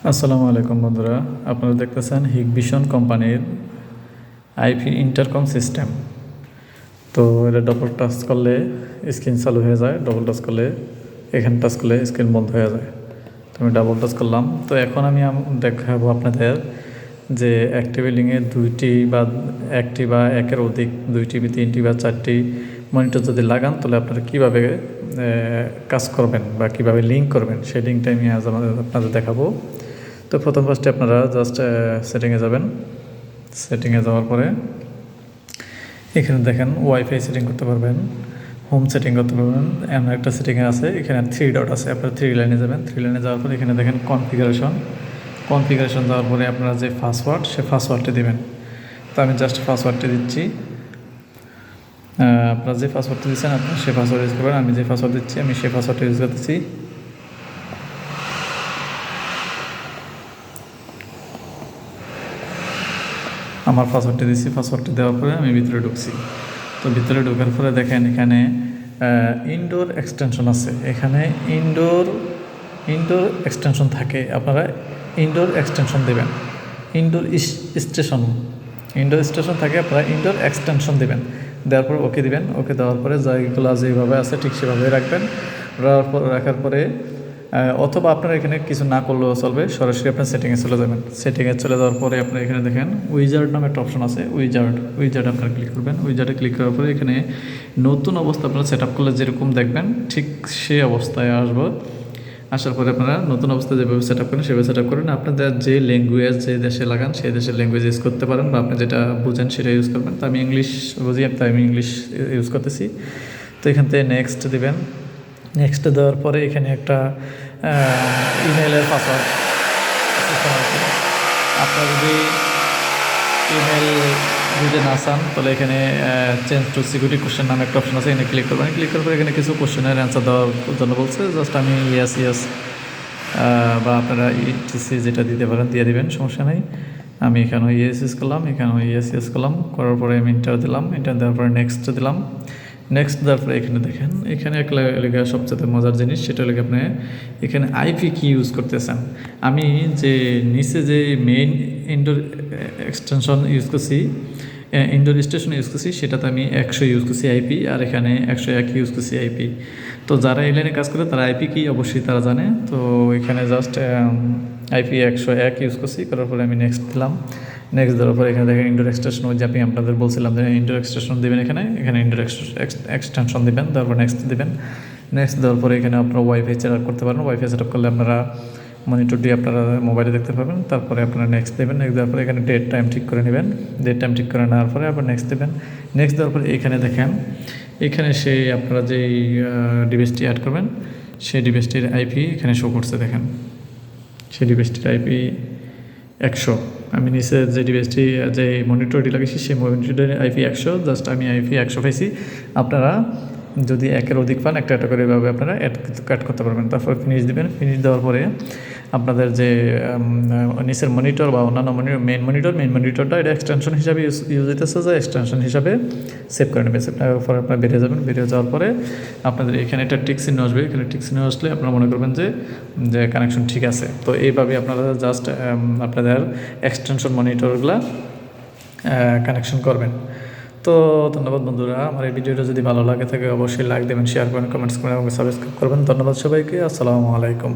আসসালামু আলাইকুম বন্ধুরা, আপনারা দেখতেছেন হিগভিশন কোম্পানির আইপি ইন্টারকম সিস্টেম। তো এটা ডবল টাচ করলে স্ক্রিন চালু হয়ে যায়, ডবল টাচ করলে এখানে টাচ করলে স্ক্রিন বন্ধ হয়ে যায়। তো আমি ডাবল টাচ করলাম। তো এখন আমি দেখাবো আপনাদের যে একটি বিল্ডিংয়ে দুইটি বা একটি বা একের অধিক দুইটি বা তিনটি বা চারটি মনিটর যদি লাগান তাহলে আপনারা কীভাবে কাজ করবেন বা কীভাবে লিঙ্ক করবেন সেই লিঙ্কটা আমি আজ আপনাদের দেখাবো। তো ফার্স্টে আপনারা জাস্ট সেটিংয়ে যাবেন। সেটিংয়ে যাওয়ার পরে এখানে দেখেন ওয়াইফাই সেটিং করতে পারবেন, হোম সেটিং করতে পারবেন। এমন একটা সেটিংয়ে আছে, এখানে 3 ডট আছে, আপনারা 3 লাইনে যাবেন। 3 লাইনে যাওয়ার পরে এখানে দেখেন কনফিগারেশন যাওয়ার পরে আপনারা যে পাসওয়ার্ড সে পাসওয়ার্ডটি দেবেন। তো আমি জাস্ট পাসওয়ার্ডটি দিচ্ছি। আপনারা যে পাসওয়ার্ডটি দিচ্ছেন আপনারা সে পাসওয়ার্ড ইউজ করবেন। আমি যে পাসওয়ার্ড দিচ্ছি আমি সে পাসওয়ার্ডটি ইউজ করতেছি। আমার পাসওয়ার্ডটি দিচ্ছি। পাসওয়ার্ডটি দেওয়ার পরে আমি ভিতরে ঢুকছি। তো ভিতরে ঢোকার পরে দেখেন এখানে ইনডোর এক্সটেনশন আছে। এখানে ইনডোর এক্সটেনশন থাকে, আপনারা ইনডোর এক্সটেনশন দেবেন। ইনডোর স্টেশন থাকে, আপনারা ইনডোর এক্সটেনশন দেবেন। দেওয়ার পর ওকে দিবেন। ওকে দেওয়ার পরে জায়গাগুলো যেভাবে আছে ঠিক সেভাবে রাখবেন। রাখার পরে অথবা আপনারা এখানে কিছু না করলেও চলবে, সরাসরি আপনার সেটিংয়ে চলে যাবেন। সেটিংয়ে চলে যাওয়ার পরে আপনার এখানে দেখেন উইজার্ড নামে একটা অপশন আছে। উইজার্ড আপনারা ক্লিক করবেন। উইজার্ডে ক্লিক করার পরে এখানে নতুন অবস্থা আপনারা সেট আপ করলে যেরকম দেখবেন ঠিক সেই অবস্থায় আসবো। আসার পরে আপনারা নতুন অবস্থায় যেভাবে সেট আপ করেন সেভাবে সেট আপ করেন। আপনাদের যে ল্যাঙ্গুয়েজ যে দেশে লাগান সেই দেশের ল্যাঙ্গুয়েজ ইউজ করতে পারেন, বা আপনি যেটা বুঝেন সেটা ইউজ করবেন। তো আমি ইংলিশ বুঝি, তাই আমি ইংলিশ ইউজ করতেছি। তো এখান থেকে নেক্সট দেবেন। নেক্সট দেওয়ার পরে এখানে একটা ইমেলের পাসওয়ার্ড সিস্টেম আছে। আপনারা যদি ইমেল দিতে না চান তাহলে এখানে চেঞ্জ টু সিকিউরিটি কোশ্চেন নামে একটা অপশন আছে, এখানে ক্লিক করবেন। ক্লিক করার পরে এখানে কিছু কোশ্চেনের অ্যান্সার দেওয়ার জন্য বলছে। জাস্ট আমি ইয়েস বা আপনারা ইটিসি যেটা দিতে পারেন দিয়ে দেবেন, সমস্যা নেই। আমি এখানে ইউজ করলাম, এখানে ইউজ করলাম। করার পরে আমি ইন্টার দিলাম। ইন্টার দেওয়ার পরে নেক্সট দিলাম। নেক্সট দেওয়ার পরে এখানে দেখেন এখানে এক লেখা সবচেয়ে মজার জিনিস, সেটা লেগে আপনি এখানে আইপি কি ইউজ করতেছেন। আমি যে নিচে যে মেইন ইনডোর এক্সটেনশন ইউজ করছি, ইনডোর স্টেশন ইউজ করছি, সেটাতে আমি 100 ইউজ করছি আইপি, আর এখানে 101 ইউজ করছি আইপি। তো যারা এই লাইনে কাজ করে তারা আইপি কি অবশ্যই তারা জানে। তো এখানে জাস্ট আইপি 101 ইউজ করছি। করার পরে আমি নেক্সট দিলাম। নেক্সট দেওয়ার পরে এখানে দেখেন ইনডোর এক্সটেনশন, ওই যে আমি আপনাদের বলছিলাম যে ইনডোর এক্সটেনশন দেবেন। এখানে ইনডোর এক্সটেনশন দেবেন। তারপর নেক্সট দেবেন। নেক্সট দেওয়ার পরে এখানে আপনারা ওয়াইফাই সেট আপ করতে পারেন। ওয়াইফাই সেট আপ করলে আপনারা মনিটরটি আপনারা মোবাইলে দেখতে পাবেন। তারপরে আপনারা নেক্সট দেবেন। নেক্সট দেওয়ার পরে এখানে ডেট টাইম ঠিক করে নেবেন। ডেট টাইম ঠিক করে নেওয়ার পরে আবার নেক্সট দেবেন। নেক্সট দেওয়ার পরে এখানে দেখেন এখানে সেই আপনারা যেই ডিভাইসটি অ্যাড করবেন সেই ডিভাইসটির আইপি এখানে শো করছে। দেখেন সেই ডিভাইসটির আইপি 100। আমি নিচে যে ডিভাইসটি যে মনিটরটি লাগিয়েছি সেই মনিটরের আইপি 100। জাস্ট আমি আইপি 100 পাইছি। আপনারা যদি একের অধিক পান একটা করে এভাবে আপনারা অ্যাড করতে পারবেন। তারপর ফিনিশ দেবেন। ফিনিশ দেওয়ার পরে আপনাদের যে নিচের মনিটর বা অন্যান্য মেইন মনিটরটা এটা এক্সটেনশন হিসাবে ইউজ হইতেছে, যে এক্সটেনশন হিসাবে সেভ করে নেবে। সেভ নেওয়ার পরে আপনারা বেরিয়ে যাবেন। বেরিয়ে যাওয়ার পরে আপনাদের এখানে একটা টিক চিহ্ন আসবে। এখানে টিক চিহ্ন আসলে আপনারা মনে করবেন যে কানেকশন ঠিক আছে। তো এইভাবে আপনারা জাস্ট আপনাদের এক্সটেনশন মনিটরগুলো কানেকশন করবেন। তো ধন্যবাদ বন্ধুরা, আমার এই ভিডিওটা যদি ভালো লাগে থাকে অবশ্যই লাইক দেবেন, শেয়ার করবেন, কমেন্টস করবেন এবং সাবস্ক্রাইব করবেন। ধন্যবাদ সবাইকে। আসসালামু আলাইকুম।